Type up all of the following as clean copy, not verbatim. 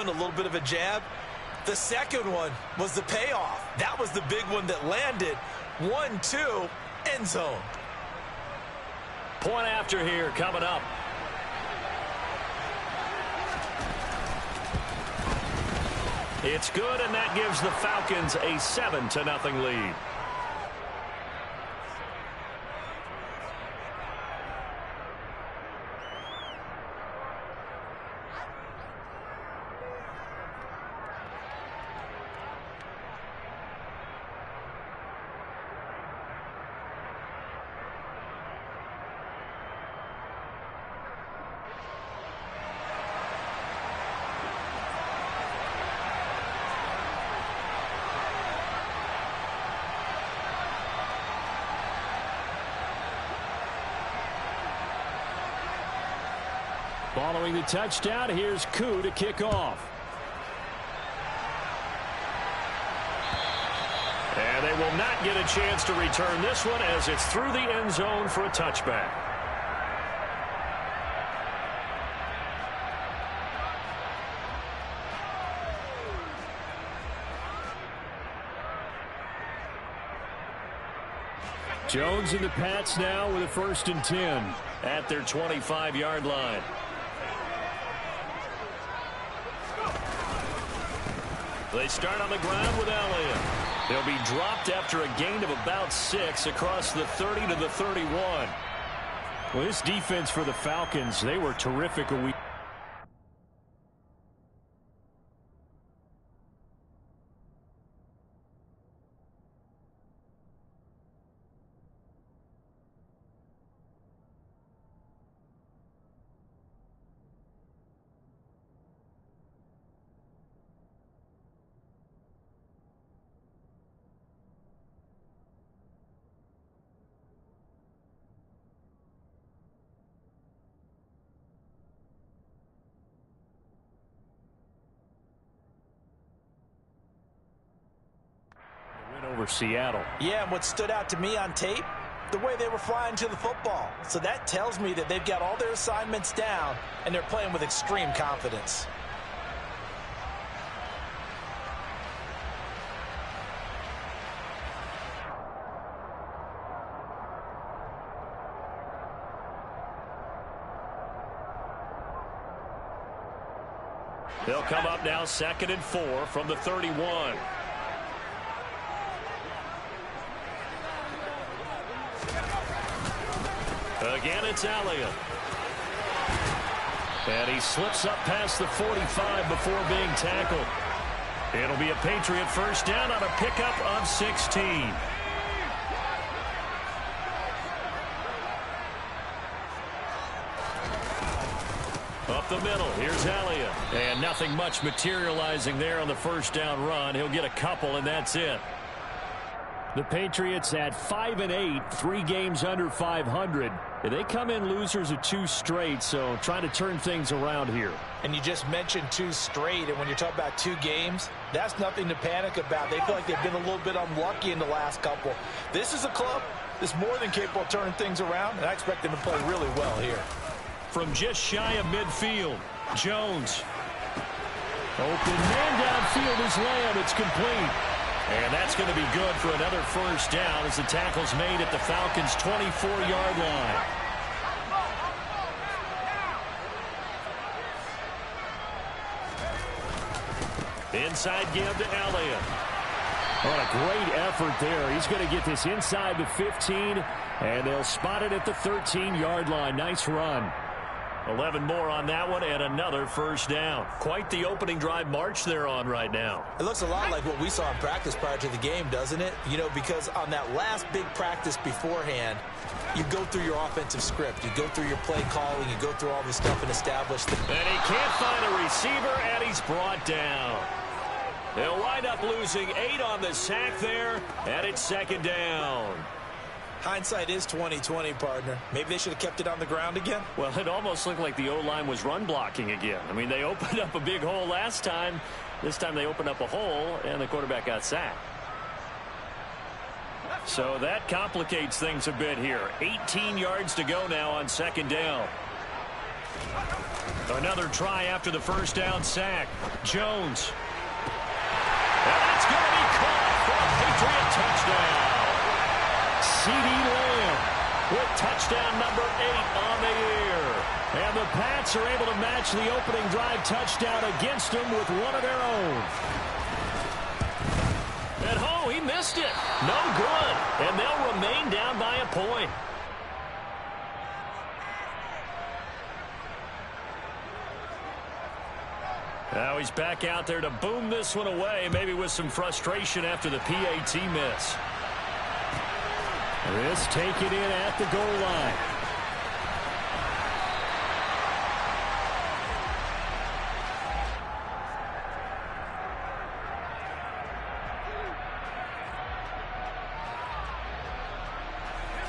one, a little bit of a jab. The second one was the payoff. That was the big one that landed. 1-2, end zone. Point after here coming up. It's good, and that gives the Falcons a 7-0 lead. Following the touchdown, here's Koo to kick off. And they will not get a chance to return this one as it's through the end zone for a touchback. Jones and the Pats now with a 1st and 10 at their 25-yard line. They start on the ground with Elliott. They'll be dropped after a gain of about 6 across the 30 to the 31. Well, this defense for the Falcons, they were terrific a week. Over Seattle. Yeah, and what stood out to me on tape, the way they were flying to the football. So that tells me that they've got all their assignments down and they're playing with extreme confidence. They'll come up now 2nd and 4 from the 31. Again, it's Elliott. And he slips up past the 45 before being tackled. It'll be a Patriot 1st down on a pickup of 16. Up the middle, here's Elliott. And nothing much materializing there on the 1st down run. He'll get a couple, and that's it. The Patriots at 5-8, 3 games under 500. They come in losers of 2 straight, so trying to turn things around here. And you just mentioned 2 straight, and when you're talking about 2 games, that's nothing to panic about. They feel like they've been a little bit unlucky in the last couple. This is a club that's more than capable of turning things around, and I expect them to play really well here. From just shy of midfield, Jones. Open man downfield is Lamb. It's complete. And that's going to be good for another 1st down as the tackle's made at the Falcons' 24-yard line. Inside give to Elliott. Oh, a great effort there. He's going to get this inside the 15, and they'll spot it at the 13-yard line. Nice run. 11 more on that one and another 1st down. Quite the opening drive march they're on right now. It looks a lot like what we saw in practice prior to the game, doesn't it? You know, because on that last big practice beforehand, you go through your offensive script. You go through your play calling. You go through all this stuff and establish the... And he can't find a receiver, and he's brought down. They'll wind up losing 8 on the sack there, and it's 2nd down. Hindsight is 20/20, partner. Maybe they should have kept it on the ground again. Well, it almost looked like the O-line was run blocking again. I mean, they opened up a big hole last time. This time they opened up a hole, and the quarterback got sacked. So that complicates things a bit here. 18 yards to go now on 2nd down. Another try after the first down sack. Jones. And that's going to be caught for a Patriot touchdown. CeeDee Lamb with touchdown number 8 on the year. And the Pats are able to match the opening drive touchdown against them with one of their own. And he missed it. No good. And they'll remain down by a point. Now he's back out there to boom this one away, maybe with some frustration after the PAT miss. This taken in at the goal line.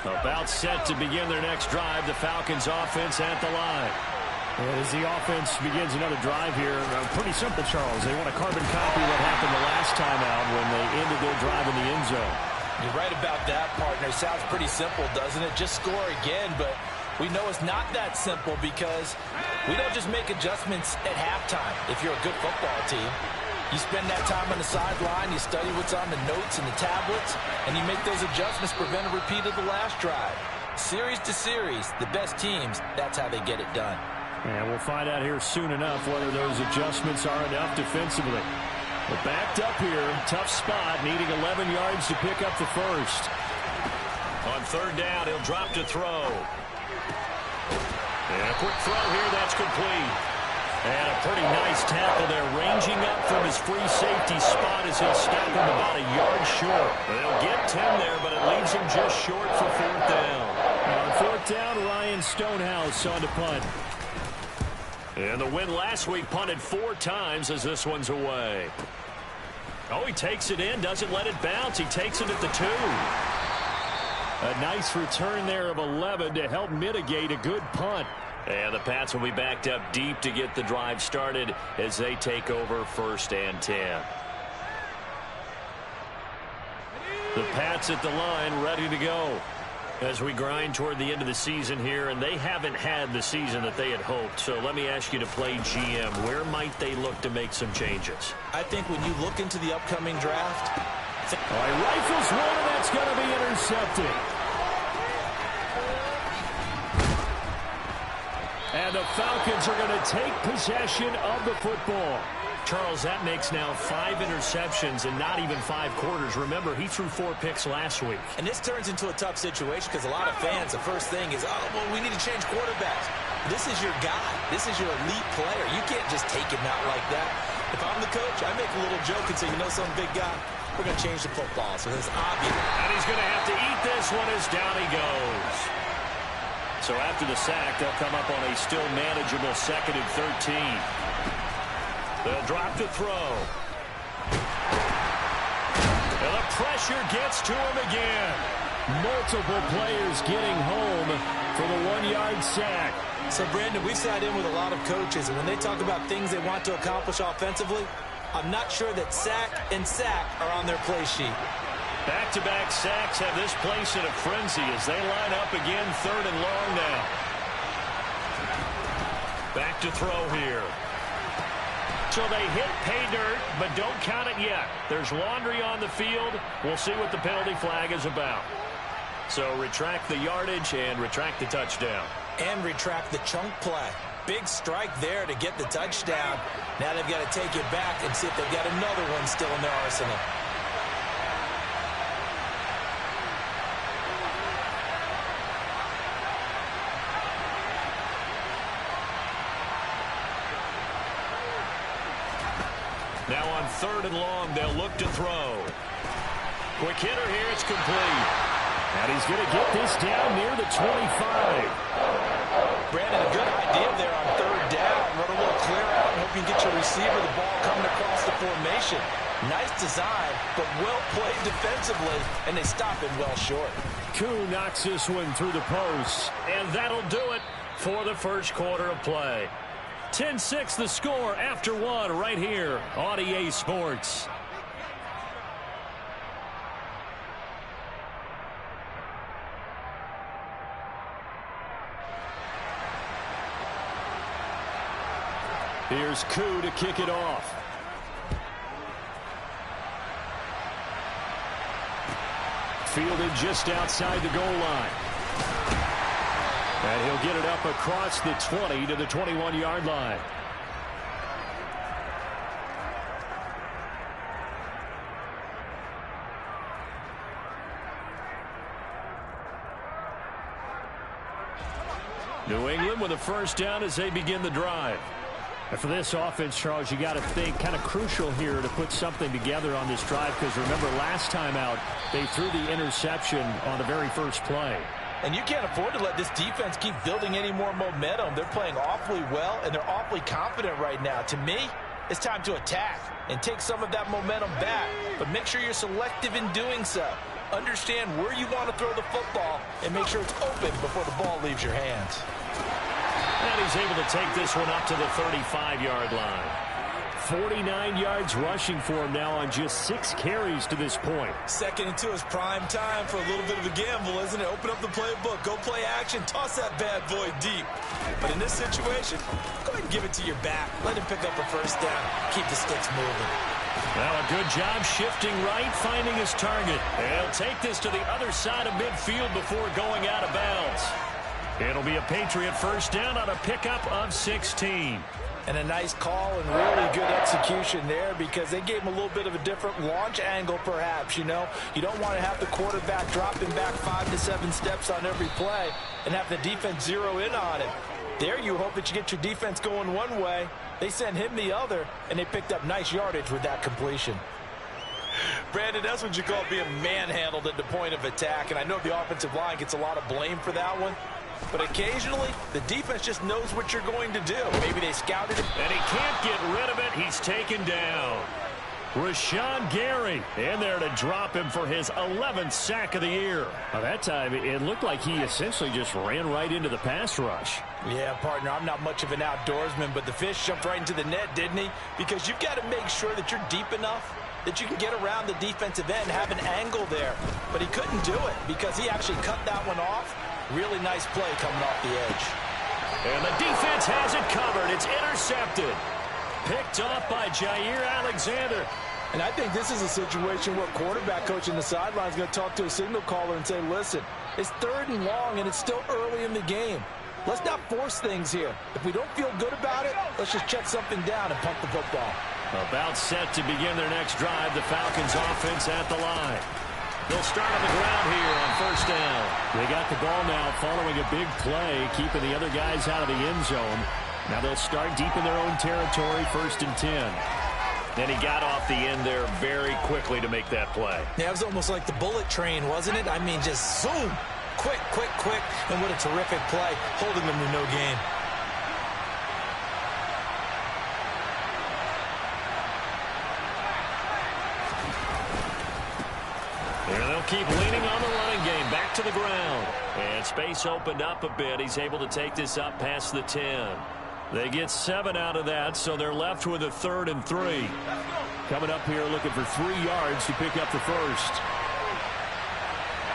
About set to begin their next drive, the Falcons offense at the line. As the offense begins another drive here, pretty simple, Charles. They want to carbon copy what happened the last time out when they ended their drive in the end zone. You're right about that, partner. Sounds pretty simple, doesn't it? Just score again, but we know it's not that simple because we don't just make adjustments at halftime if you're a good football team. You spend that time on the sideline, you study what's on the notes and the tablets, and you make those adjustments, prevent a repeat of the last drive. Series to series, the best teams, that's how they get it done. And we'll find out here soon enough whether those adjustments are enough defensively. But backed up here, tough spot, needing 11 yards to pick up the first. On third down, he'll drop to throw. And a quick throw here, that's complete. And a pretty nice tackle there, ranging up from his free safety spot as he'll stop him about a yard short. They'll get 10 there, but it leaves him just short for fourth down. On fourth down, Ryan Stonehouse on to punt. And the win last week, punted 4 times as this one's away. Oh, he takes it in, doesn't let it bounce. He takes it at the 2. A nice return there of 11 to help mitigate a good punt. And the Pats will be backed up deep to get the drive started as they take over 1st and 10. The Pats at the line ready to go as we grind toward the end of the season here, and they haven't had the season that they had hoped. So let me ask you to play GM. Where might they look to make some changes? I think when you look into the upcoming draft... He rifles one, and that's going to be intercepted. And the Falcons are going to take possession of the football. Charles, that makes now 5 interceptions and not even 5 quarters. Remember, he threw 4 picks last week. And this turns into a tough situation because a lot of fans, the first thing is, oh, well, we need to change quarterbacks. This is your guy. This is your elite player. You can't just take him out like that. If I'm the coach, I make a little joke and say, you know something, big guy? We're going to change the football. So it's obvious. And he's going to have to eat this one as down he goes. So after the sack, they'll come up on a still manageable 2nd and 13. They'll drop to throw. And the pressure gets to him again. Multiple players getting home for the 1-yard sack. So, Brandon, we've sat in with a lot of coaches, and when they talk about things they want to accomplish offensively, I'm not sure that sack and sack are on their play sheet. Back-to-back sacks have this place in a frenzy as they line up again 3rd and long now. Back to throw here. So they hit pay dirt, but don't count it yet. There's laundry on the field. We'll see what the penalty flag is about. So retract the yardage and retract the touchdown. And retract the chunk play. Big strike there to get the touchdown. Now they've got to take it back and see if they've got another one still in their arsenal. Now on 3rd and long, they'll look to throw. Quick hitter here, it's complete. And he's going to get this down near the 25. Brandon, a good idea there on 3rd down. Run a little clear out and hope you can get your receiver the ball coming across the formation. Nice design, but well played defensively, and they stop him well short. Koo knocks this one through the post, and that'll do it for the first quarter of play. 10-6 the score after 1 right here on EA Sports. Here's Koo to kick it off. Fielded just outside the goal line. And he'll get it up across the 20 to the 21-yard line. New England with a first down as they begin the drive. And for this offense, Charles, you got to think kind of crucial here to put something together on this drive, because remember last time out they threw the interception on the very first play. And you can't afford to let this defense keep building any more momentum. They're playing awfully well, and they're awfully confident right now. To me, it's time to attack and take some of that momentum back, but make sure you're selective in doing so. Understand where you want to throw the football and make sure it's open before the ball leaves your hands. And he's able to take this one up to the 35-yard line. 49 yards rushing for him now on just 6 carries to this point. 2nd and 2 is prime time for a little bit of a gamble, isn't it? Open up the playbook, go play action, toss that bad boy deep. But in this situation, go ahead and give it to your back. Let him pick up a first down. Keep the sticks moving. Well, a good job shifting right, finding his target. He'll take this to the other side of midfield before going out of bounds. It'll be a Patriot first down on a pickup of 16. And a nice call and really good execution there, because they gave him a little bit of a different launch angle perhaps, you know. You don't want to have the quarterback dropping back 5 to 7 steps on every play and have the defense zero in on it. There you hope that you get your defense going one way. They sent him the other, and they picked up nice yardage with that completion. Brandon, that's what you call being manhandled at the point of attack, and I know the offensive line gets a lot of blame for that one. But occasionally, the defense just knows what you're going to do. Maybe they scouted it. And he can't get rid of it. He's taken down. Rashawn Gary in there to drop him for his 11th sack of the year. Well, that time, it looked like he essentially just ran right into the pass rush. Yeah, partner, I'm not much of an outdoorsman, but the fish jumped right into the net, didn't he? Because you've got to make sure that you're deep enough that you can get around the defensive end and have an angle there. But he couldn't do it because he actually cut that one off. Really nice play coming off the edge. And the defense has it covered. It's intercepted. Picked off by Jair Alexander. And I think this is a situation where quarterback coach in the sideline is going to talk to a signal caller and say, listen, it's 3rd and long and it's still early in the game. Let's not force things here. If we don't feel good about it, let's just check something down and punt the football. About set to begin their next drive. The Falcons offense at the line. They'll start on the ground here on first down. They got the ball now following a big play, keeping the other guys out of the end zone. Now they'll start deep in their own territory, 1st and 10. And he got off the end there very quickly to make that play. Yeah, it was almost like the bullet train, wasn't it? I mean, just zoom. Quick, quick, quick. And what a terrific play, holding them to no gain. And they'll keep leaning on the running game. Back to the ground. And space opened up a bit. He's able to take this up past the 10. They get 7 out of that, so they're left with a 3rd and 3. Coming up here looking for 3 yards to pick up the first.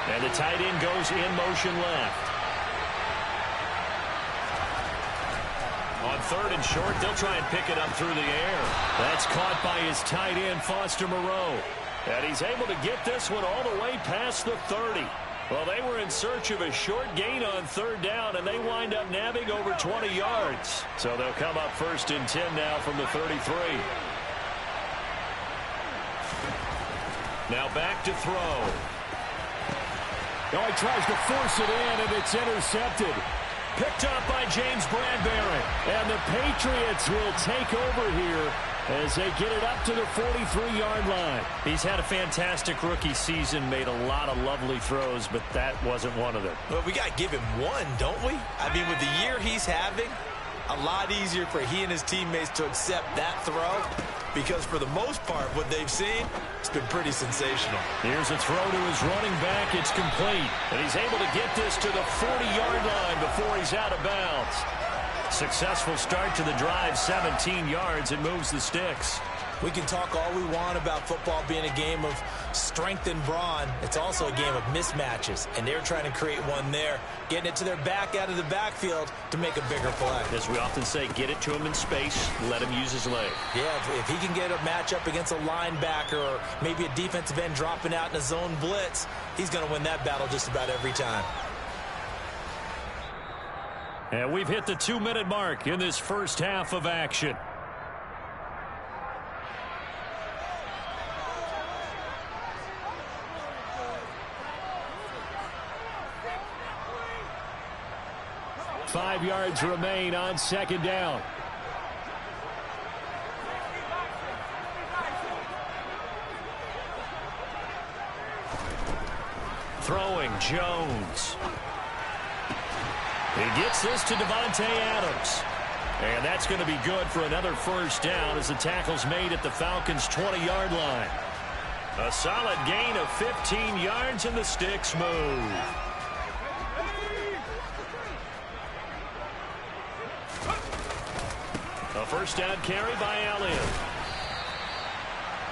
And the tight end goes in motion left. On 3rd and short, they'll try and pick it up through the air. That's caught by his tight end, Foster Moreau. And he's able to get this one all the way past the 30. Well, they were in search of a short gain on 3rd down, and they wind up nabbing over 20 yards. So they'll come up 1st and 10 now from the 33. Now back to throw. Oh, he tries to force it in, and it's intercepted. Picked up by James Bradbury. And the Patriots will take over here as they get it up to the 43-yard line. He's had a fantastic rookie season, made a lot of lovely throws, but that wasn't one of them. Well, we got to give him one, don't we? I mean, with the year he's having, a lot easier for he and his teammates to accept that throw, because for the most part, what they've seen, it's been pretty sensational. Here's a throw to his running back. It's complete. And he's able to get this to the 40-yard line before he's out of bounds. Successful start to the drive, 17 yards, and moves the sticks. We can talk all we want about football being a game of strength and brawn. It's also a game of mismatches, and they're trying to create one there, getting it to their back out of the backfield to make a bigger play. As we often say, get it to him in space, let him use his leg. Yeah, if he can get a matchup against a linebacker or maybe a defensive end dropping out in a zone blitz, he's going to win that battle just about every time. And we've hit the 2-minute mark in this first half of action. Five yards remain on second down. Throwing Jones. He gets this to Devontae Adams. And that's going to be good for another first down as the tackle's made at the Falcons' 20-yard line. A solid gain of 15 yards and the sticks move. A first down carry by Elliott.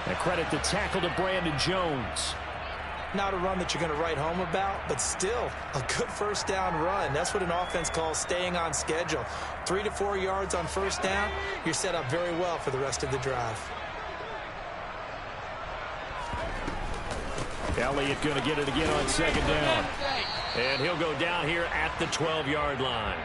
And credit the tackle to Brandon Jones. Not a run that you're going to write home about, but still a good first down run. That's what an offense calls staying on schedule. 3 to 4 yards on first down, you're set up very well for the rest of the drive. Elliott going to get it again on second down. And he'll go down here at the 12-yard line.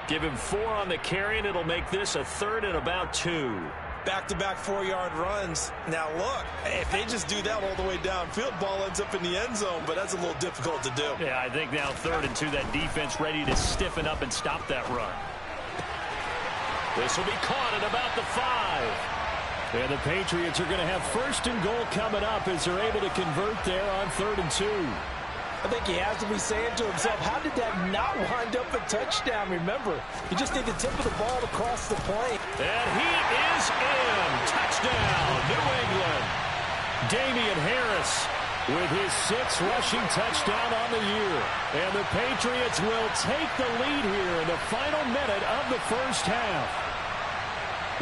Give him 4 on the carry, and it'll make this a 3rd and about 2. Back-to-back 4-yard runs. Now, look, if they just do that all the way downfield, ball ends up in the end zone, but that's a little difficult to do. Yeah, I think now 3rd and 2, that defense ready to stiffen up and stop that run. This will be caught at about the 5. And the Patriots are going to have 1st and goal coming up as they're able to convert there on 3rd and 2. I think he has to be saying to himself, how did that not wind up a touchdown? Remember, you just need the tip of the ball to cross the plane. And he is in. Touchdown, New England. Damian Harris with his 6th rushing touchdown on the year. And the Patriots will take the lead here in the final minute of the first half.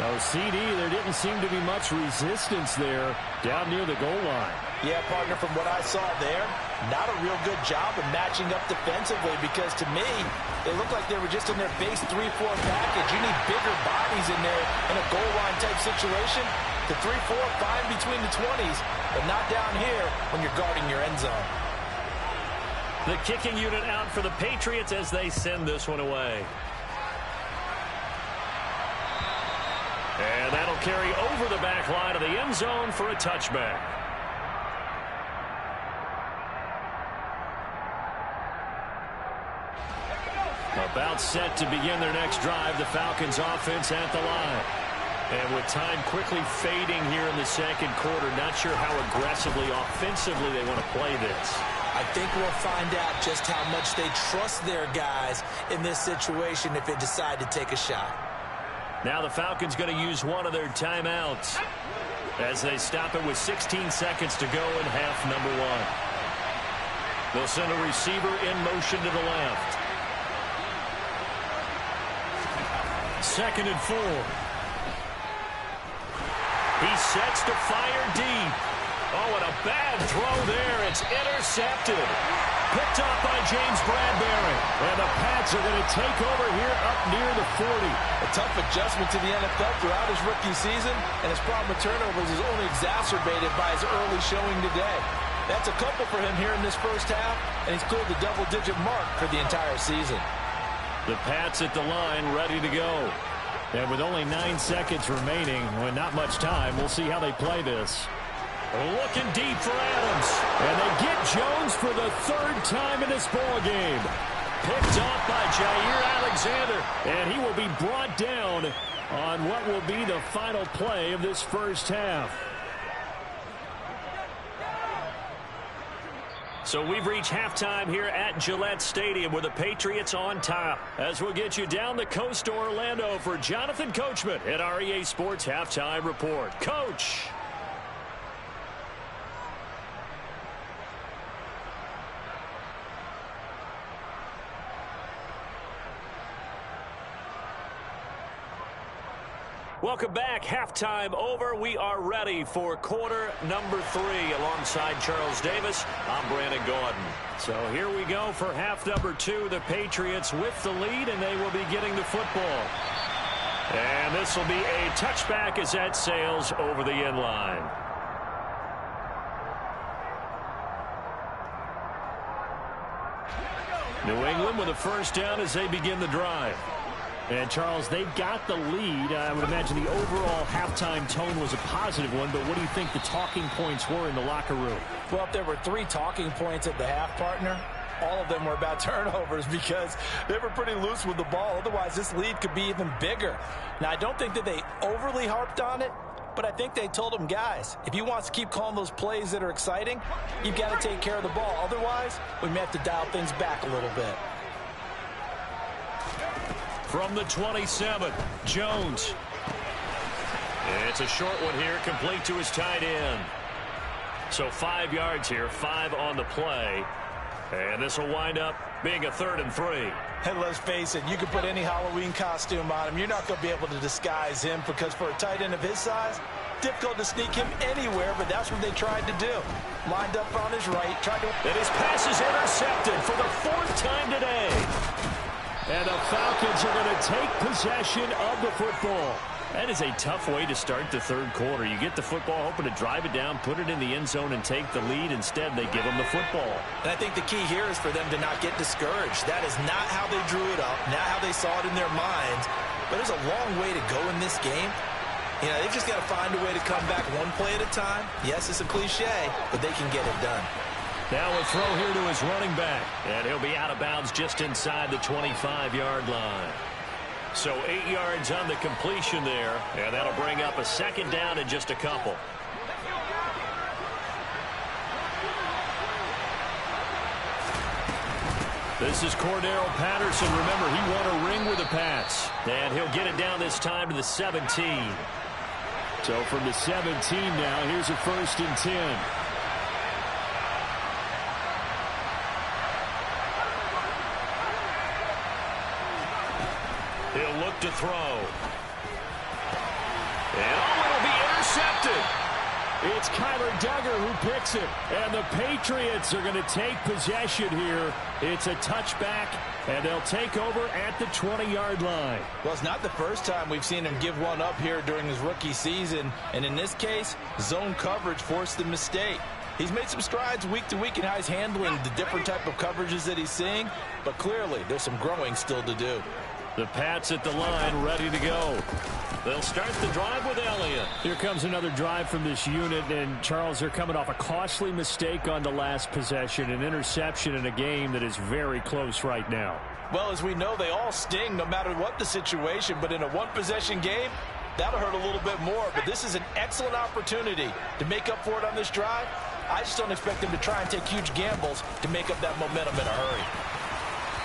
No, CD, there didn't seem to be much resistance there down near the goal line. Yeah, partner, from what I saw there, not a real good job of matching up defensively because to me, they looked like they were just in their base 3-4 package. You need bigger bodies in there in a goal line type situation. The 3-4, fine between the 20s, but not down here when you're guarding your end zone. The kicking unit out for the Patriots as they send this one away. And that'll carry over the back line of the end zone for a touchback. About set to begin their next drive, the Falcons offense at the line. And with time quickly fading here in the second quarter, not sure how aggressively, offensively they want to play this. I think we'll find out just how much they trust their guys in this situation if they decide to take a shot. Now the Falcons going to use one of their timeouts as they stop it with 16 seconds to go in half number 1. They'll send a receiver in motion to the left. 2nd and 4. He sets to fire deep. Oh, and a bad throw there. It's intercepted. Picked off by James Bradbury. And the Pats are going to take over here up near the 40. A tough adjustment to the NFL throughout his rookie season, and his problem with turnovers is only exacerbated by his early showing today. That's a couple for him here in this first half, and he's cleared the double-digit mark for the entire season. The Pats at the line ready to go. And with only 9 seconds remaining, with not much time, we'll see how they play this. Looking deep for Adams. And they get Jones for the 3rd time in this ball game. Picked off by Jair Alexander. And he will be brought down on what will be the final play of this first half. So we've reached halftime here at Gillette Stadium with the Patriots on top. As we'll get you down the coast to Orlando for Jonathan Coachman at our EA Sports Halftime Report. Coach. Welcome back. Halftime over. We are ready for quarter number 3. Alongside Charles Davis, I'm Brandon Gordon. So here we go for half number 2. The Patriots with the lead, and they will be getting the football. And this will be a touchback as that sails over the end line. New England with a first down as they begin the drive. And, Charles, they've got the lead. I would imagine the overall halftime tone was a positive one, but what do you think the talking points were in the locker room? Well, if there were 3 talking points at the half, partner, all of them were about turnovers because they were pretty loose with the ball. Otherwise, this lead could be even bigger. Now, I don't think that they overly harped on it, but I think they told them, guys, if you want to keep calling those plays that are exciting, you've got to take care of the ball. Otherwise, we may have to dial things back a little bit. From the 27, Jones. It's a short one here, complete to his tight end. So 5 yards here, 5 on the play. And this will wind up being a 3rd and 3. And let's face it, you can put any Halloween costume on him. You're not going to be able to disguise him because for a tight end of his size, difficult to sneak him anywhere, but that's what they tried to do. Lined up on his right, tried to... And his pass is intercepted for the 4th time today. And the Falcons are going to take possession of the football. That is a tough way to start the 3rd quarter. You get the football, hoping to drive it down, put it in the end zone, and take the lead. Instead, they give them the football. And I think the key here is for them to not get discouraged. That is not how they drew it up, not how they saw it in their minds. But there's a long way to go in this game. You know, they've just got to find a way to come back one play at a time. Yes, it's a cliche, but they can get it done. Now a throw here to his running back. And he'll be out of bounds just inside the 25-yard line. So 8 yards on the completion there. And that'll bring up a 2nd down in just a couple. This is Cordero Patterson. Remember, he won a ring with the Pats. And he'll get it down this time to the 17. So from the 17 now, here's a 1st and 10. He'll look to throw. And it'll be intercepted. It's Kyler Duggar who picks it. And the Patriots are going to take possession here. It's a touchback, and they'll take over at the 20-yard line. Well, it's not the first time we've seen him give one up here during his rookie season. And in this case, zone coverage forced the mistake. He's made some strides week to week in how he's handling the different type of coverages that he's seeing. But clearly, there's some growing still to do. The Pats at the line, ready to go. They'll start the drive with Elliott. Here comes another drive from this unit, and Charles, they're coming off a costly mistake on the last possession, an interception in a game that is very close right now. Well, as we know, they all sting no matter what the situation, but in a one-possession game, that'll hurt a little bit more. But this is an excellent opportunity to make up for it on this drive. I just don't expect them to try and take huge gambles to make up that momentum in a hurry.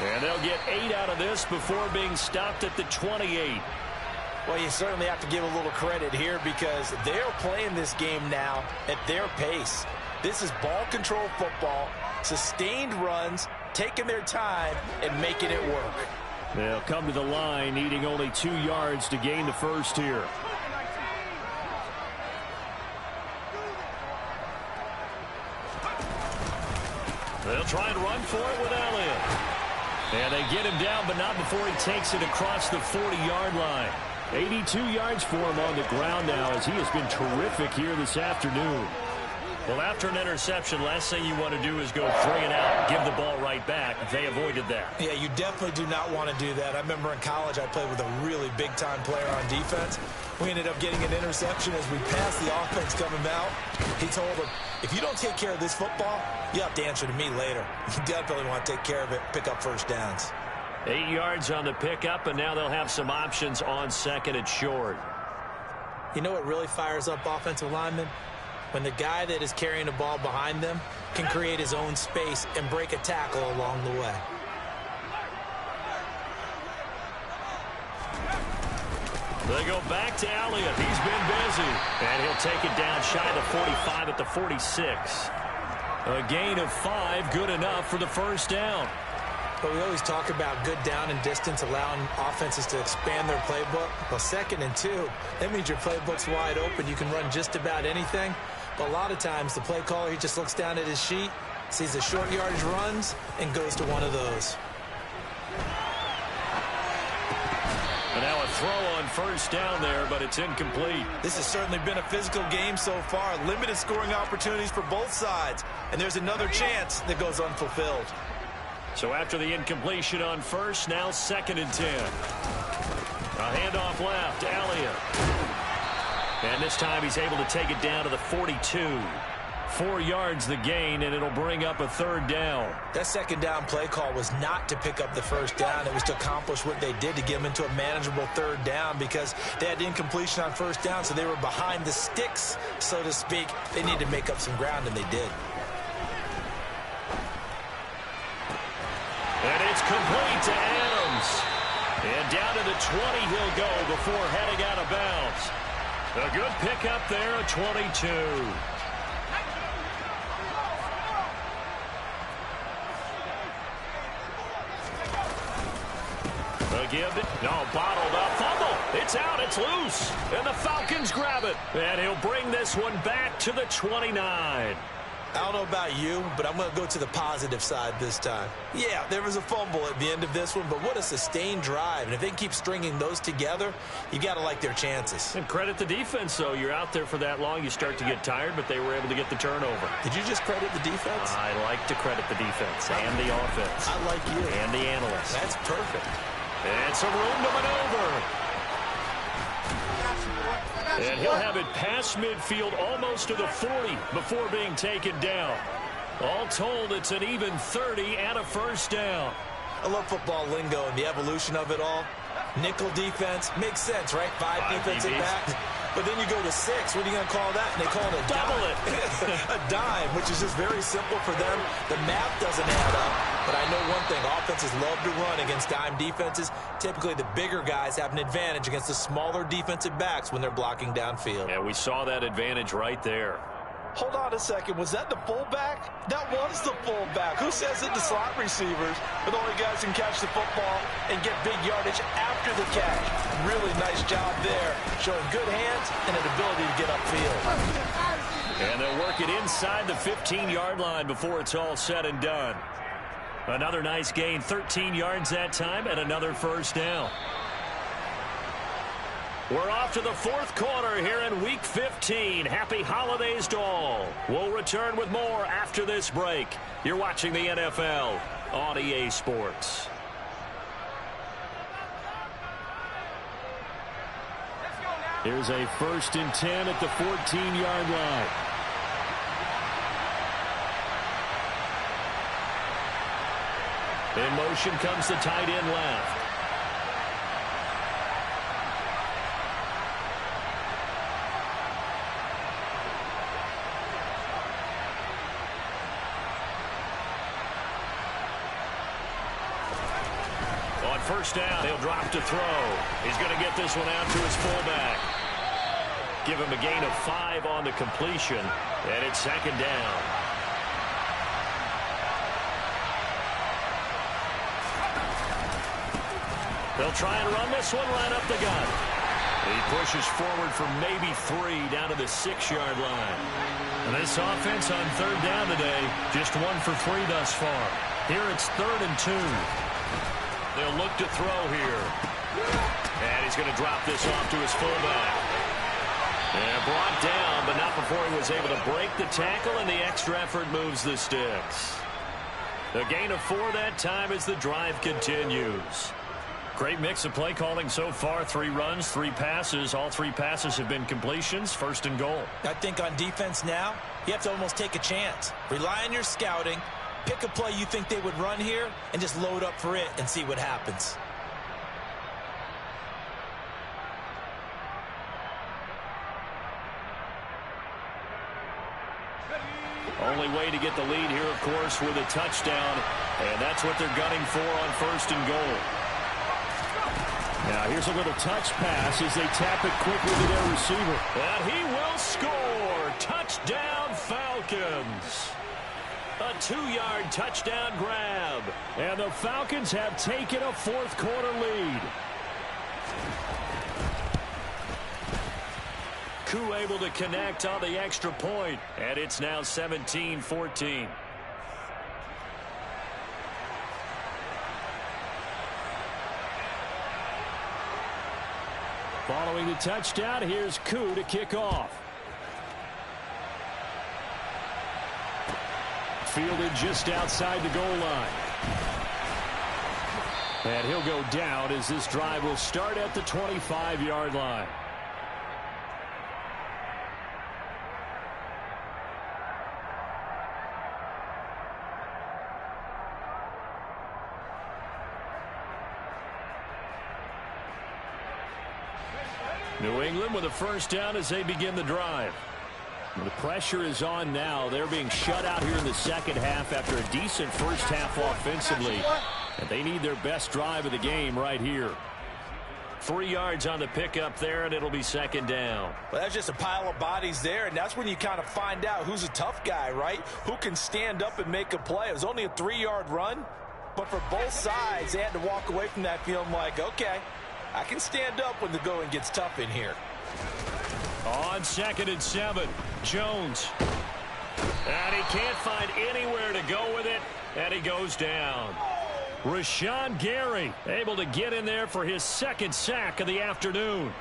And they'll get 8 out of this before being stopped at the 28. Well, you certainly have to give a little credit here because they're playing this game now at their pace. This is ball control football, sustained runs, taking their time, and making it work. They'll come to the line, needing only 2 yards to gain the first here. They'll try and run for it with Elliott. And they get him down, but not before he takes it across the 40-yard line. 82 yards for him on the ground now as he has been terrific here this afternoon. Well, after an interception, last thing you want to do is go 3 and out, give the ball right back. They avoided that. Yeah, you definitely do not want to do that. I remember in college I played with a really big-time player on defense. We ended up getting an interception as we passed the offense coming out. He told him, if you don't take care of this football, you have to answer to me later. You definitely want to take care of it, pick up first downs. 8 yards on the pickup, and now they'll have some options on 2nd and short. You know what really fires up offensive linemen? When the guy that is carrying the ball behind them can create his own space and break a tackle along the way. They go back to Elliott. He's been busy. And he'll take it down shy of 45 at the 46. A gain of 5, good enough for the first down. But we always talk about good down and distance, allowing offenses to expand their playbook. Well, 2nd and 2, that means your playbook's wide open. You can run just about anything. But a lot of times, the play caller, he just looks down at his sheet, sees the short yardage runs, and goes to one of those. And now a throw on first down there, but it's incomplete. This has certainly been a physical game so far. Limited scoring opportunities for both sides. And there's another chance that goes unfulfilled. So after the incompletion on first, now 2nd and 10. A handoff left, Elliott. And this time he's able to take it down to the 42. 4 yards the gain, and it'll bring up a 3rd down. That 2nd down play call was not to pick up the 1st down. It was to accomplish what they did, to get them into a manageable 3rd down, because they had the incompletion on 1st down, so they were behind the sticks, so to speak. They needed to make up some ground, and they did. And it's complete to Adams. And down to the 20 he'll go before heading out of bounds. A good pickup there, a 22. Bottled up, fumble, it's out, it's loose, and the Falcons grab it, and he'll bring this one back to the 29. I don't know about you, but I'm going to go to the positive side this time. Yeah, there was a fumble at the end of this one, but what a sustained drive. And if they keep stringing those together, you got to like their chances. And credit the defense, though. You're out there for that long, you start to get tired, but they were able to get the turnover. Did you just credit the defense? I like to credit the defense and the offense. I like you. And the analysts. That's perfect. And some room to maneuver. And he'll have it past midfield almost to the 40 before being taken down. All told, it's an even 30 and a 1st down. I love football lingo and the evolution of it all. Nickel defense makes sense, right? Five defensive backs. But then you go to 6. What are you going to call that? And they call it a double dime. A dime, which is just very simple for them. The math doesn't add up. But I know one thing. Offenses love to run against dime defenses. Typically, the bigger guys have an advantage against the smaller defensive backs when they're blocking downfield. Yeah, we saw that advantage right there. Hold on a second. Was that the fullback? That was the fullback. Who says it? The slot receivers are the only guys who can catch the football and get big yardage after the catch. Really nice job there, showing good hands and an ability to get upfield. And they'll work it inside the 15-yard line before it's all said and done. Another nice gain, 13 yards that time, and another 1st down. We're off to the 4th quarter here in Week 15. Happy holidays to all. We'll return with more after this break. You're watching the NFL on EA Sports. Here's a 1st and 10 at the 14-yard line. In motion comes the tight end left. On 1st down, he'll drop to throw. He's going to get this one out to his fullback. Give him a gain of 5 on the completion, and it's 2nd down. They'll try and run this one right up the gut. He pushes forward for maybe 3 down to the 6-yard line. And this offense on 3rd down today, just 1 for 3 thus far. Here it's 3rd and 2. They'll look to throw here. And he's going to drop this off to his fullback. And brought down, but not before he was able to break the tackle, and the extra effort moves the sticks. A gain of 4 that time as the drive continues. Great mix of play calling so far. 3 runs, 3 passes. All 3 passes have been completions. 1st and goal. I think on defense now, you have to almost take a chance. Rely on your scouting. Pick a play you think they would run here and just load up for it and see what happens. Only way to get the lead here, of course, with a touchdown. And that's what they're gunning for on 1st and goal. Now here's a little touch pass as they tap it quickly to their receiver. And he will score. Touchdown, Falcons. A 2-yard touchdown grab. And the Falcons have taken a fourth-quarter lead. Koo able to connect on the extra point, and it's now 17-14. Following the touchdown, here's Koo to kick off. Fielded just outside the goal line. And he'll go down as this drive will start at the 25-yard line. New England with a first down as they begin the drive. The pressure is on now. They're being shut out here in the second half after a decent first half offensively. And they need their best drive of the game right here. 3 yards on the pickup there, and it'll be second down. Well, that's just a pile of bodies there, and that's when you kind of find out who's a tough guy, right? Who can stand up and make a play. It was only a 3-yard run, but for both sides, they had to walk away from that feeling like, okay, I can stand up when the going gets tough in here. On 2nd and 7, Jones. And he can't find anywhere to go with it, and he goes down. Rashawn Gary able to get in there for his second sack of the afternoon.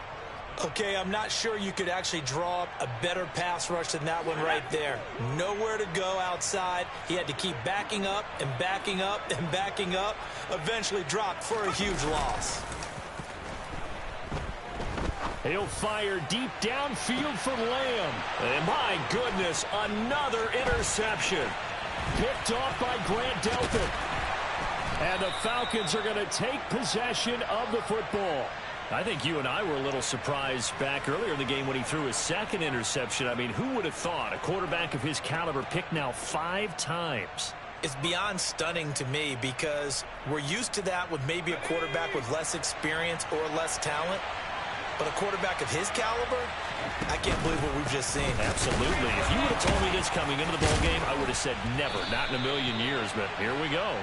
Okay, I'm not sure you could actually draw up a better pass rush than that one right there. Nowhere to go outside. He had to keep backing up and backing up and backing up. Eventually dropped for a huge loss. He'll fire deep downfield for Lamb. And my goodness, another interception. Picked off by Grant Delpit. And the Falcons are going to take possession of the football. I think you and I were a little surprised back earlier in the game when he threw his second interception. I mean, who would have thought a quarterback of his caliber picked now 5 times? It's beyond stunning to me because we're used to that with maybe a quarterback with less experience or less talent. But a quarterback of his caliber, I can't believe what we've just seen. Absolutely. If you would have told me this coming into the ball game, I would have said never, not in a million years. But here we go.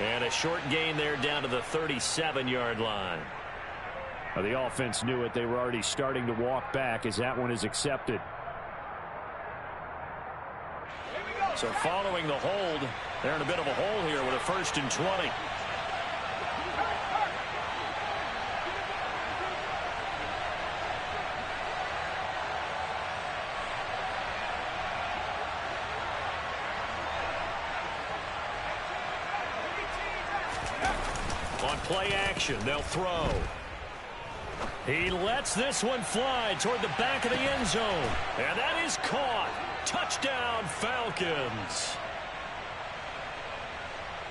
And a short gain there down to the 37-yard line. Well, the offense knew it. They were already starting to walk back as that one is accepted. So following the hold, they're in a bit of a hole here with a 1st and 20. On play action, they'll throw. He lets this one fly toward the back of the end zone. And that is caught. Touchdown, Falcons.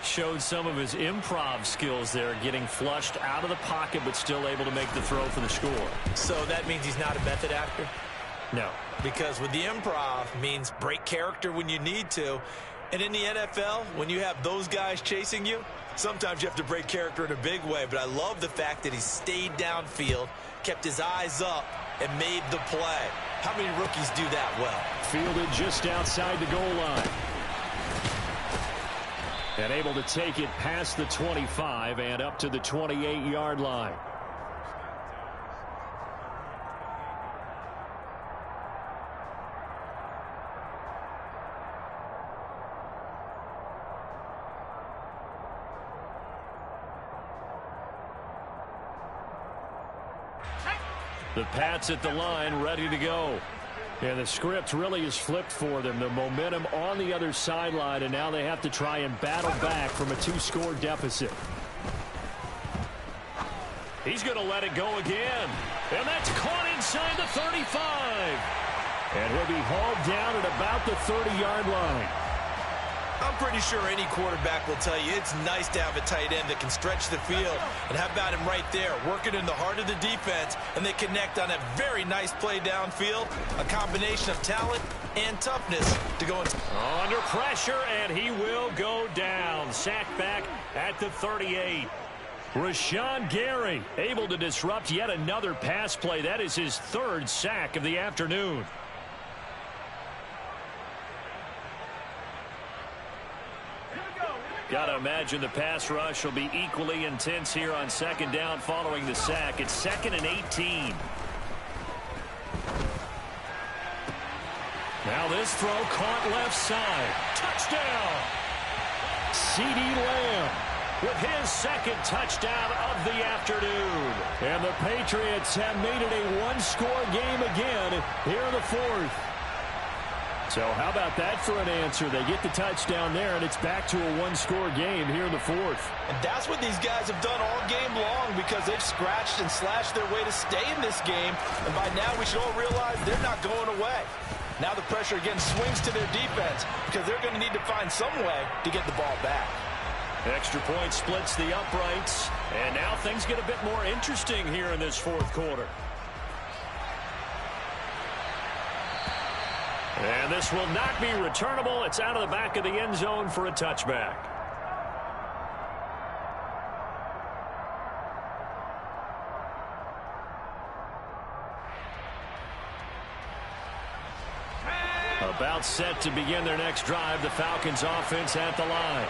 Showed some of his improv skills there, getting flushed out of the pocket, but still able to make the throw for the score. So that means he's not a method actor? No. Because with the improv means break character when you need to. And in the NFL, when you have those guys chasing you, sometimes you have to break character in a big way. But I love the fact that he stayed downfield, kept his eyes up, and made the play. How many rookies do that well? Fielded just outside the goal line. And able to take it past the 25 and up to the 28-yard line. The Pats at the line, ready to go. And the script really is flipped for them. The momentum on the other sideline, and now they have to try and battle back from a 2-score deficit. He's going to let it go again. And that's caught inside the 35. And he'll be hauled down at about the 30-yard line. I'm pretty sure any quarterback will tell you it's nice to have a tight end that can stretch the field. And how about him right there, working in the heart of the defense, and they connect on a very nice play downfield, a combination of talent and toughness to go into. Under pressure, and he will go down. Sacked back at the 38. Rashawn Gary able to disrupt yet another pass play. That is his 3rd sack of the afternoon. Got to imagine the pass rush will be equally intense here on second down following the sack. It's 2nd and 18. Now this throw caught left side. Touchdown! CeeDee Lamb with his second touchdown of the afternoon. And the Patriots have made it a one-score game again here in the fourth. So how about that for an answer? They get the touchdown there, and it's back to a one-score game here in the fourth. And that's what these guys have done all game long because they've scratched and slashed their way to stay in this game. And by now we should all realize they're not going away. Now the pressure again swings to their defense because they're going to need to find some way to get the ball back. Extra point splits the uprights, and now things get a bit more interesting here in this fourth quarter. And this will not be returnable. It's out of the back of the end zone for a touchback. About set to begin their next drive, the Falcons offense at the line.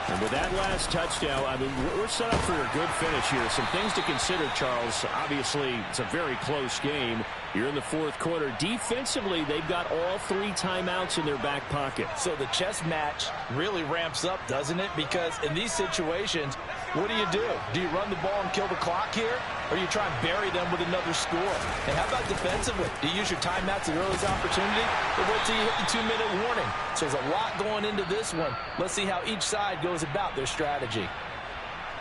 And with that last touchdown, I mean, we're set up for a good finish here. Some things to consider, Charles. Obviously, it's a very close game. You're in the fourth quarter. Defensively, they've got all 3 timeouts in their back pocket. So the chess match really ramps up, doesn't it? Because in these situations, what do? Do you run the ball and kill the clock here? Or do you try and bury them with another score? And how about defensively? Do you use your timeouts at the earliest opportunity? Or wait till you hit the 2-minute warning? So there's a lot going into this one. Let's see how each side goes about their strategy.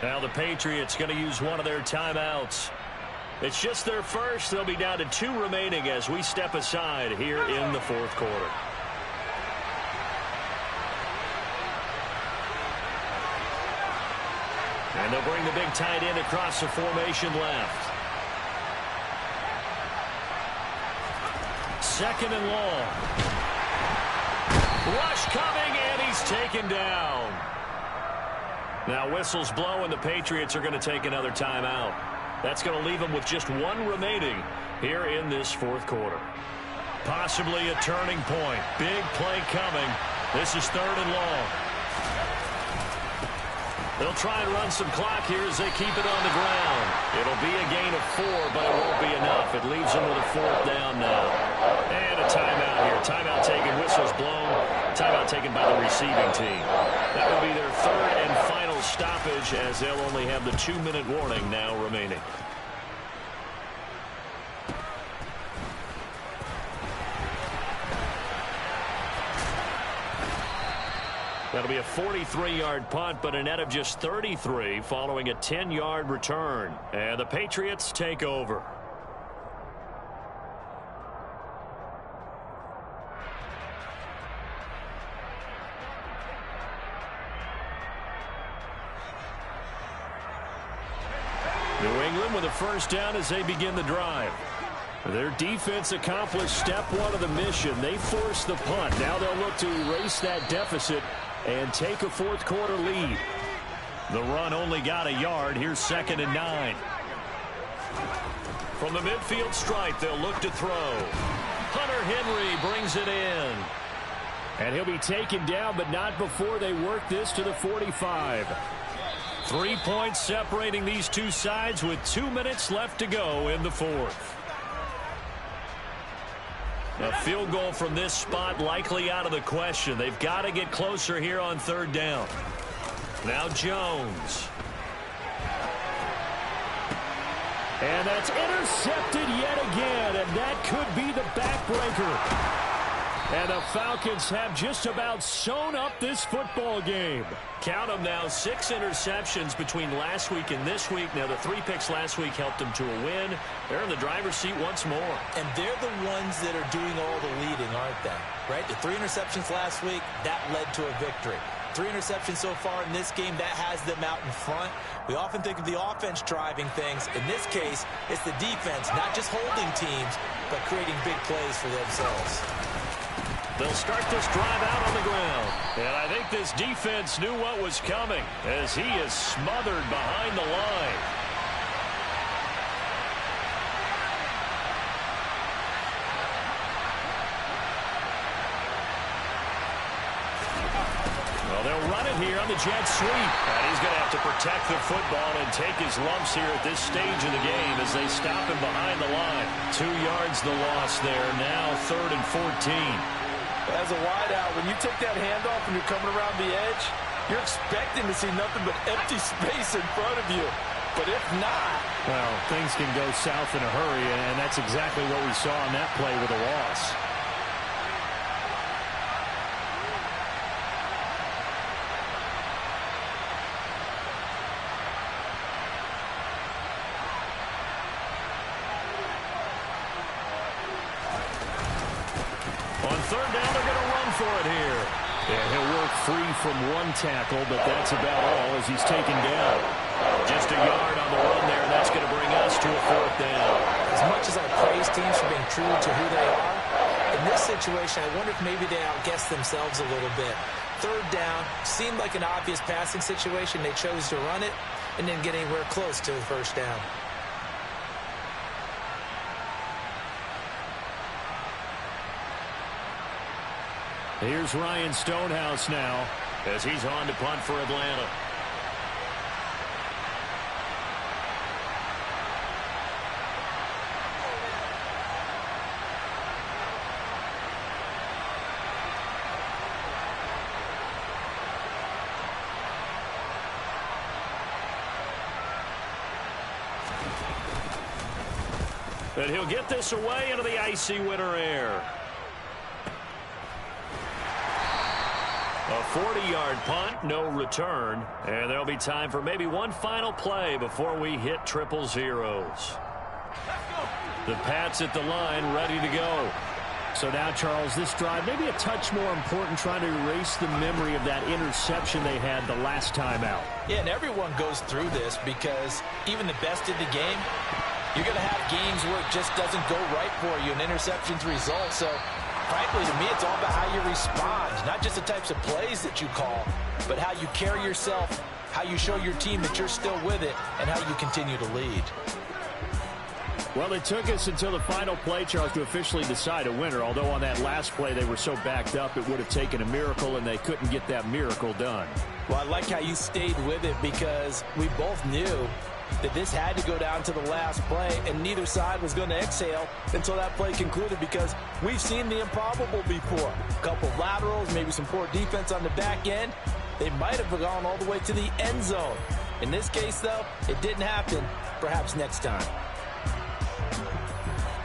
Now the Patriots going to use one of their timeouts. It's just their first. They'll be down to 2 remaining as we step aside here in the fourth quarter. And they'll bring the big tight end across the formation left. 2nd and long. Rush coming, and he's taken down. Now whistles blow, and the Patriots are going to take another timeout. That's going to leave them with just 1 remaining here in this fourth quarter. Possibly a turning point. Big play coming. This is 3rd and long. They'll try and run some clock here as they keep it on the ground. It'll be a gain of 4, but it won't be enough. It leaves them with a 4th down now. And a timeout here. Timeout taken, whistles blown. Timeout taken by the receiving team. That will be their 3rd and final stoppage as they'll only have the 2-minute warning now remaining. That'll be a 43-yard punt, but a net of just 33 following a 10-yard return. And the Patriots take over. New England with a first down as they begin the drive. Their defense accomplished step 1 of the mission. They forced the punt. Now they'll look to erase that deficit and take a fourth quarter lead. The run only got a yard. Here's 2nd and 9. From the midfield stripe, they'll look to throw. Hunter Henry brings it in. And he'll be taken down, but not before they work this to the 45. 3 points separating these two sides with 2 minutes left to go in the fourth. A field goal from this spot likely out of the question. They've got to get closer here on 3rd down. Now Jones. And that's intercepted yet again, and that could be the backbreaker. And the Falcons have just about sewn up this football game. Count them now, 6 interceptions between last week and this week. Now, the 3 picks last week helped them to a win. They're in the driver's seat once more. And they're the ones that are doing all the leading, aren't they? Right? The 3 interceptions last week, that led to a victory. 3 interceptions so far in this game, that has them out in front. We often think of the offense driving things. In this case, it's the defense, not just holding teams, but creating big plays for themselves. They'll start this drive out on the ground. And I think this defense knew what was coming as he is smothered behind the line. Well, They'll run it here on the jet sweep. And he's going to have to protect the football and take his lumps here at this stage of the game as they stop him behind the line. 2 yards the loss there. Now 3rd and 14. As a wideout, when you take that handoff and you're coming around the edge, you're expecting to see nothing but empty space in front of you. But if not... Well, things can go south in a hurry, and that's exactly what we saw on that play with a loss. On 3rd down, they're going to run for it here. And he'll work free from one tackle, but that's about all as he's taken down. Just a yard on the run there, and that's going to bring us to a 4th down. As much as I praise teams for being true to who they are, in this situation, I wonder if maybe they outguessed themselves a little bit. 3rd down, seemed like an obvious passing situation. They chose to run it and didn't get anywhere close to the 1st down. Here's Ryan Stonehouse now as he's on to punt for Atlanta. And he'll get this away into the icy winter air. A 40-yard punt, no return. And there'll be time for maybe one final play before we hit triple zeros. The Pats at the line, ready to go. So now, Charles, this drive maybe a touch more important, trying to erase the memory of that interception they had the last time out. Yeah, and everyone goes through this because even the best in the game, you're going to have games where it just doesn't go right for you, and interceptions result. So, frankly, to me, it's all about how you respond, not just the types of plays that you call, but how you carry yourself, how you show your team that you're still with it, and how you continue to lead. Well, it took us until the final play, Charles, to officially decide a winner, although on that last play they were so backed up it would have taken a miracle, and they couldn't get that miracle done. Well, I like how you stayed with it because we both knew that this had to go down to the last play, and neither side was going to exhale until that play concluded because we've seen the improbable before. A couple of laterals, maybe some poor defense on the back end. They might have gone all the way to the end zone. In this case, though, it didn't happen. Perhaps next time.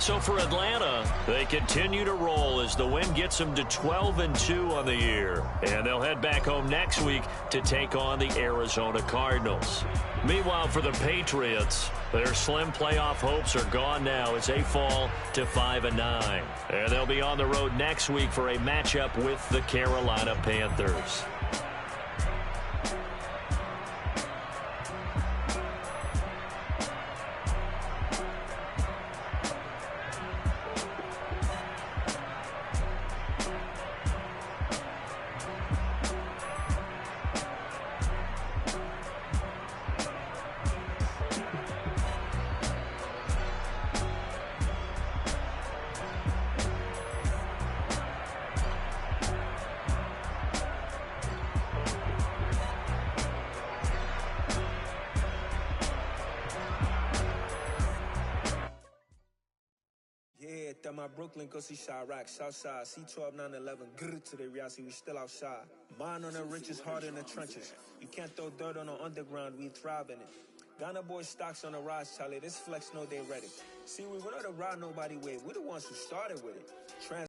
So for Atlanta, they continue to roll as the win gets them to 12-2 on the year. And they'll head back home next week to take on the Arizona Cardinals. Meanwhile, for the Patriots, their slim playoff hopes are gone now as they fall to 5-9. And they'll be on the road next week for a matchup with the Carolina Panthers. My Brooklyn, go see Chirac, Southside, C12, 911, grr to the reality, we still outside. Mine on the richest, heart in the trenches. You can't throw dirt on the underground, we thrive in it. Ghana boys stocks on the rise, Charlie, this flex know they ready. See, we were not to ride nobody with, we're the ones who started with it.